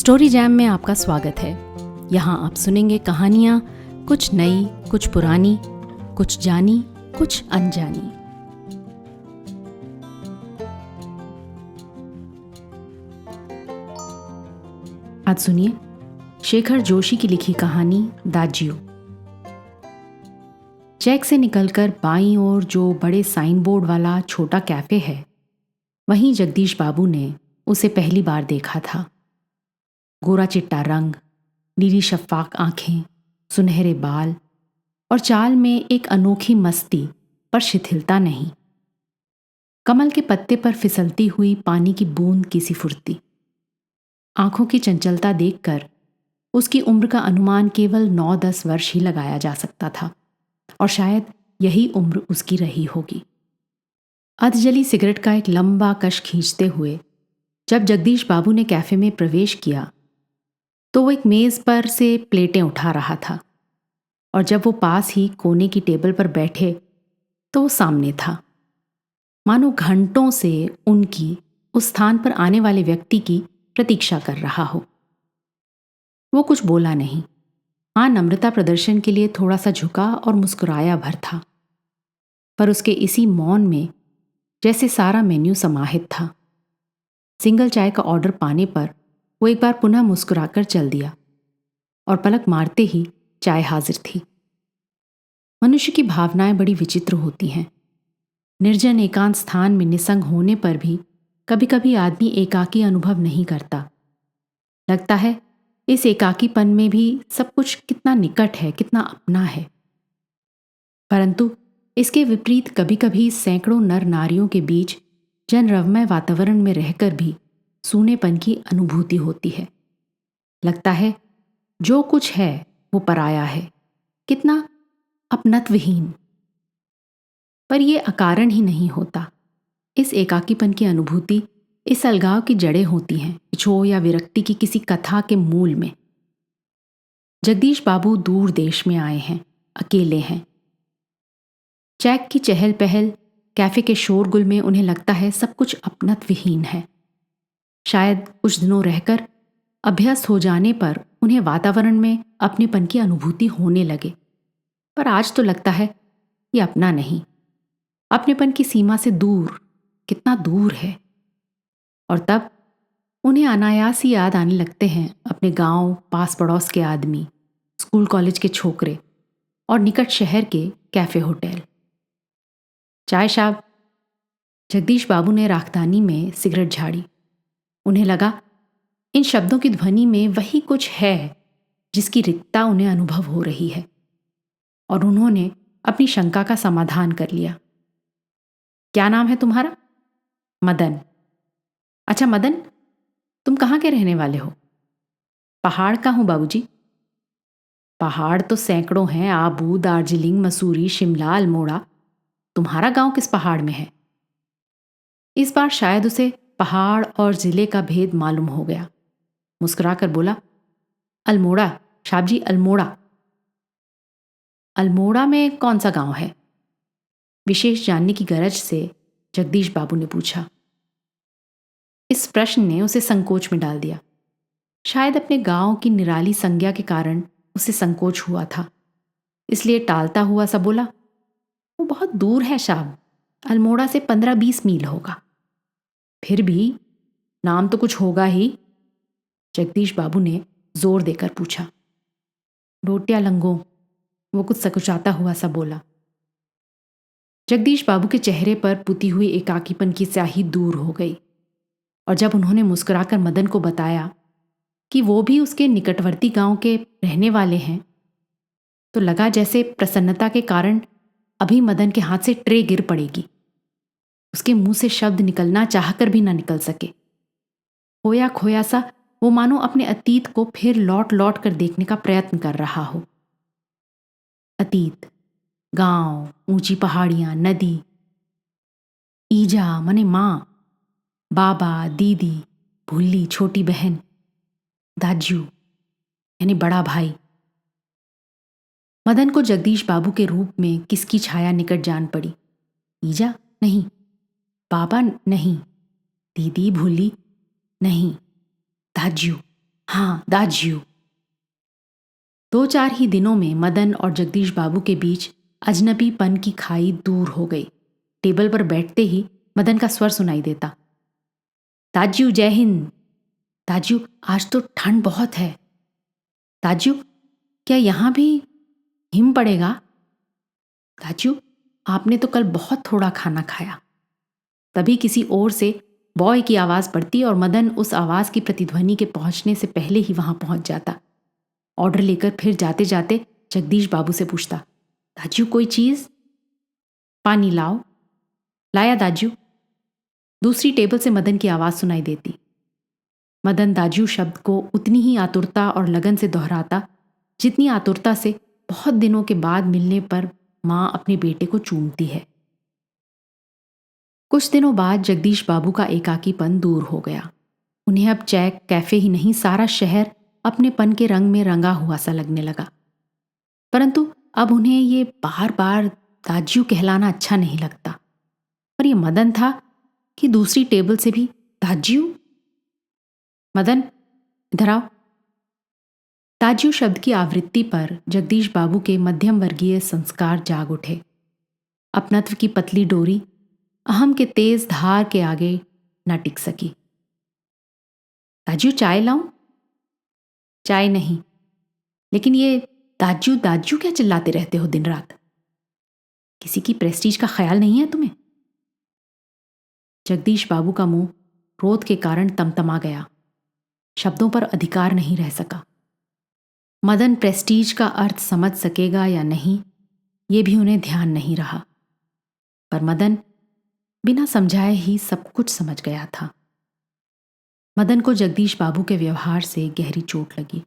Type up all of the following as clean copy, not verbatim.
Story jam में आपका स्वागत है। यहाँ आप सुनेंगे कहानियाँ, कुछ नई, कुछ पुरानी, कुछ जानी, कुछ अनजानी। आज सुनिए शेखर जोशी की लिखी कहानी दाजियो। चेक से निकलकर बाईं ओर जो बड़े साइन बोर्ड वाला छोटा कैफे है, वहीं जगदीश बाबू ने उसे पहली बार देखा था। गोरा चिट्टा रंग, नीली शफ़ाक आंखें, सुनहरे बाल और चाल में एक अनोखी मस्ती पर शिथिलता नहीं। कमल के पत्ते पर फिसलती हुई पानी की बूंद की सी फुर्ती। आंखों की चंचलता देखकर उसकी उम्र का अनुमान केवल 9-10 वर्ष ही लगाया जा सकता था, और शायद यही उम्र उसकी रही होगी। अधजली सिगरेट का एक लंबा कश खींचते हुए जब जगदीश बाबू ने कैफे में प्रवेश किया तो वो एक मेज पर से प्लेटें उठा रहा था, और जब वो पास ही कोने की टेबल पर बैठे तो वो सामने था, मानो घंटों से उनकी उस स्थान पर आने वाले व्यक्ति की प्रतीक्षा कर रहा हो। वो कुछ बोला नहीं, हाँ नम्रता प्रदर्शन के लिए थोड़ा सा झुका और मुस्कुराया भर था, पर उसके इसी मौन में जैसे सारा मेन्यू समाहित था। सिंगल चाय का ऑर्डर पाने पर वो एक बार पुनः मुस्कुराकर चल दिया, और पलक मारते ही चाय हाजिर थी। मनुष्य की भावनाएं बड़ी विचित्र होती हैं। निर्जन एकांत स्थान में निसंग होने पर भी कभी कभी आदमी एकाकी अनुभव नहीं करता। लगता है इस एकाकीपन में भी सब कुछ कितना निकट है, कितना अपना है। परंतु इसके विपरीत कभी कभी सैकड़ों नर नारियों के बीच जनरवमय वातावरण में रहकर भी सूनेपन की अनुभूति होती है। लगता है जो कुछ है वो पराया है, कितना अपनत्वहीन। पर यह अकारण ही नहीं होता। इस एकाकीपन की अनुभूति, इस अलगाव की जड़ें होती हैं क्षोभ या विरक्ति की किसी कथा के मूल में। जगदीश बाबू दूर देश में आए हैं, अकेले हैं। चैक की चहल पहल, कैफे के शोरगुल में उन्हें लगता है सब कुछ अपनत्वहीन है। शायद कुछ दिनों रहकर अभ्यस्त हो जाने पर उन्हें वातावरण में अपनेपन की अनुभूति होने लगे, पर आज तो लगता है ये अपना नहीं, अपनेपन की सीमा से दूर, कितना दूर है। और तब उन्हें अनायास ही याद आने लगते हैं अपने गांव, पास पड़ोस के आदमी, स्कूल कॉलेज के छोकरे और निकट शहर के कैफे होटल। चाय साहब। जगदीश बाबू ने राखदानी में सिगरेट झाड़ी। उन्हें लगा इन शब्दों की ध्वनि में वही कुछ है जिसकी रिक्तता उन्हें अनुभव हो रही है, और उन्होंने अपनी शंका का समाधान कर लिया। क्या नाम है तुम्हारा? मदन। अच्छा मदन, तुम कहाँ के रहने वाले हो? पहाड़ का हूं बाबूजी। पहाड़ तो सैकड़ों हैं, आबू, दार्जिलिंग, मसूरी, शिमला, अल्मोड़ा। तुम्हारा गांव किस पहाड़ में है? इस बार शायद उसे पहाड़ और जिले का भेद मालूम हो गया। मुस्कुराकर बोला, अल्मोड़ा साहब जी, अल्मोड़ा। अल्मोड़ा में कौन सा गांव है? विशेष जानने की गरज से जगदीश बाबू ने पूछा। इस प्रश्न ने उसे संकोच में डाल दिया। शायद अपने गांव की निराली संज्ञा के कारण उसे संकोच हुआ था, इसलिए टालता हुआ सा बोला, वो बहुत दूर है साहब, अल्मोड़ा से 15-20 मील होगा। फिर भी नाम तो कुछ होगा ही। जगदीश बाबू ने जोर देकर पूछा। डोटिया लंगो, वो कुछ सकुचाता हुआ सा बोला। जगदीश बाबू के चेहरे पर पुती हुई एकाकीपन की स्याही दूर हो गई, और जब उन्होंने मुस्कुराकर मदन को बताया कि वो भी उसके निकटवर्ती गांव के रहने वाले हैं, तो लगा जैसे प्रसन्नता के कारण अभी मदन के हाथ से ट्रे गिर पड़ेगी। उसके मुंह से शब्द निकलना चाहकर भी ना निकल सके। खोया खोया सा वो मानो अपने अतीत को फिर लौट लौट कर देखने का प्रयत्न कर रहा हो। अतीत, गांव, ऊंची पहाड़ियां, नदी, ईजा मने माँ, बाबा, दीदी, भुल्ली छोटी बहन, दाजू यानी बड़ा भाई। मदन को जगदीश बाबू के रूप में किसकी छाया निकट जान पड़ी। ईजा नहीं, बाबा नहीं, दीदी, भुल्ली नहीं, दाजू। हाँ दाज्यू। 2-4 ही दिनों में मदन और जगदीश बाबू के बीच अजनबीपन की खाई दूर हो गई। टेबल पर बैठते ही मदन का स्वर सुनाई देता, दाज्यू जय हिंद। दाज्यू आज तो ठंड बहुत है। दाज्यू क्या यहां भी हिम पड़ेगा? दाज्यू आपने तो कल बहुत थोड़ा खाना खाया। तभी किसी ओर से बॉय की आवाज पड़ती और मदन उस आवाज की प्रतिध्वनि के पहुंचने से पहले ही वहां पहुंच जाता। ऑर्डर लेकर फिर जाते जाते जगदीश बाबू से पूछता, दाज्यू कोई चीज? पानी लाओ। लाया दाज्यू। दूसरी टेबल से मदन की आवाज सुनाई देती। मदन दाज्यू शब्द को उतनी ही आतुरता और लगन से दोहराता जितनी आतुरता से बहुत दिनों के बाद मिलने पर मां अपने बेटे को चूमती है। कुछ दिनों बाद जगदीश बाबू का एकाकीपन दूर हो गया। उन्हें अब चाय कैफे ही नहीं, सारा शहर अपनेपन के रंग में रंगा हुआ सा लगने लगा। परंतु अब उन्हें ये बार बार दाज्यू कहलाना अच्छा नहीं लगता। और ये मदन था कि दूसरी टेबल से भी दाज्यू। मदन इधर आओ। दाज्यू शब्द की आवृत्ति पर जगदीश बाबू के मध्यम वर्गीय संस्कार जाग उठे। अपनत्व की पतली डोरी अहम के तेज धार के आगे न टिक सकी। दाज्यू चाय लाऊं? चाय नहीं, लेकिन ये दाज्यू दाज्यू क्या चिल्लाते रहते हो दिन रात? किसी की प्रेस्टीज का ख्याल नहीं है तुम्हें? जगदीश बाबू का मुंह क्रोध के कारण तमतमा गया। शब्दों पर अधिकार नहीं रह सका। मदन प्रेस्टीज का अर्थ समझ सकेगा या नहीं, ये भी उन्हें ध्यान नहीं रहा। पर मदन बिना समझाए ही सब कुछ समझ गया था। मदन को जगदीश बाबू के व्यवहार से गहरी चोट लगी।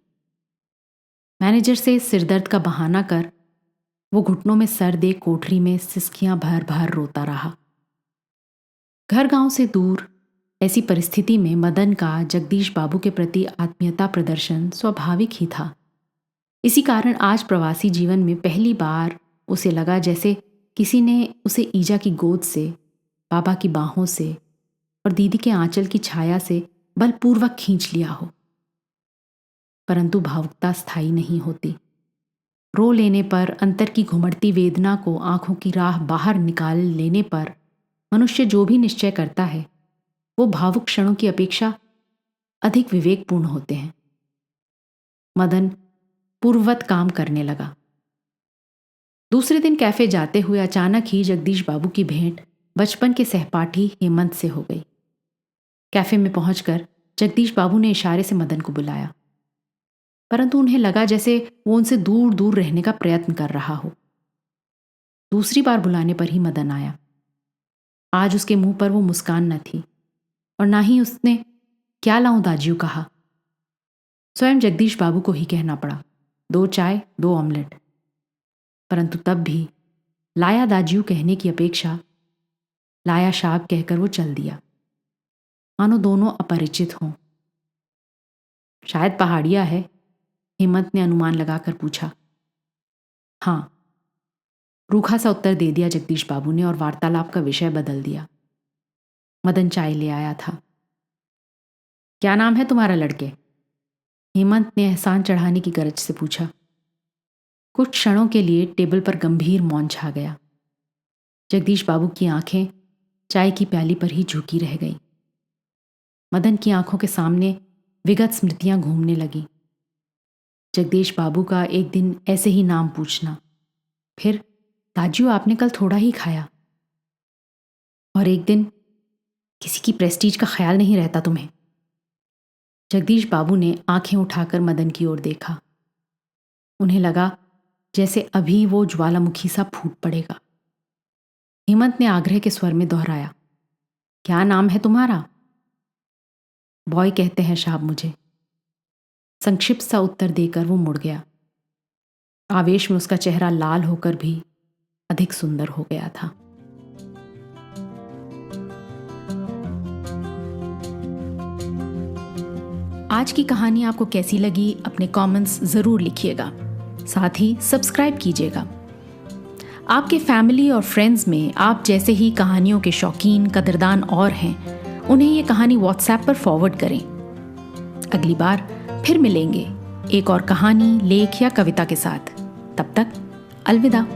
मैनेजर से सिरदर्द का बहाना कर वो घुटनों में सर दे कोठरी में सिसकियां भर भर रोता रहा। घर गांव से दूर ऐसी परिस्थिति में मदन का जगदीश बाबू के प्रति आत्मीयता प्रदर्शन स्वाभाविक ही था। इसी कारण आज प्रवासी जीवन में पहली बार उसे लगा जैसे किसी ने उसे ईजा की गोद से, बाबा की बाहों से और दीदी के आंचल की छाया से बलपूर्वक खींच लिया हो। परंतु भावुकता स्थायी नहीं होती। रो लेने पर, अंतर की घुमड़ती वेदना को आंखों की राह बाहर निकाल लेने पर मनुष्य जो भी निश्चय करता है वो भावुक क्षणों की अपेक्षा अधिक विवेकपूर्ण होते हैं। मदन पूर्ववत काम करने लगा। दूसरे दिन कैफे जाते हुए अचानक ही जगदीश बाबू की भेंट बचपन के सहपाठी हेमंत से हो गई। कैफे में पहुंचकर जगदीश बाबू ने इशारे से मदन को बुलाया, परंतु उन्हें लगा जैसे वो उनसे दूर दूर रहने का प्रयत्न कर रहा हो। दूसरी बार बुलाने पर ही मदन आया। आज उसके मुंह पर वो मुस्कान न थी और ना ही उसने क्या लाऊं दाज्यू कहा। स्वयं जगदीश बाबू को ही कहना पड़ा, 2 चाय 2 ऑमलेट। परंतु तब भी लाया दाज्यू कहने की अपेक्षा लाया शाब कहकर वो चल दिया, मानो दोनों अपरिचित हों। शायद पहाड़िया है, हेमंत ने अनुमान लगाकर पूछा। हाँ, रूखा सा उत्तर दे दिया जगदीश बाबू ने और वार्तालाप का विषय बदल दिया। मदन चाय ले आया था। क्या नाम है तुम्हारा लड़के? हेमंत ने एहसान चढ़ाने की गरज से पूछा। कुछ क्षणों के लिए टेबल पर गंभीर मौन छा गया। जगदीश बाबू की आंखें चाय की प्याली पर ही झुकी रह गईं। मदन की आंखों के सामने विगत स्मृतियां घूमने लगीं। जगदीश बाबू का एक दिन ऐसे ही नाम पूछना, फिर दाज्यू आपने कल थोड़ा ही खाया, और एक दिन किसी की प्रेस्टीज का ख्याल नहीं रहता तुम्हें। जगदीश बाबू ने आंखें उठाकर मदन की ओर देखा। उन्हें लगा जैसे अभी वो ज्वालामुखी सा फूट पड़ेगा। हेमंत ने आग्रह के स्वर में दोहराया, क्या नाम है तुम्हारा? बॉय कहते हैं साहब मुझे। संक्षिप्त सा उत्तर देकर वो मुड़ गया। आवेश में उसका चेहरा लाल होकर भी अधिक सुंदर हो गया था। आज की कहानी आपको कैसी लगी अपने कमेंट्स ज़रूर लिखिएगा। साथ ही सब्सक्राइब कीजिएगा। आपके फैमिली और फ्रेंड्स में आप जैसे ही कहानियों के शौकीन कदरदान और हैं, उन्हें ये कहानी व्हाट्सएप पर फॉरवर्ड करें। अगली बार फिर मिलेंगे एक और कहानी, लेख या कविता के साथ। तब तक अलविदा।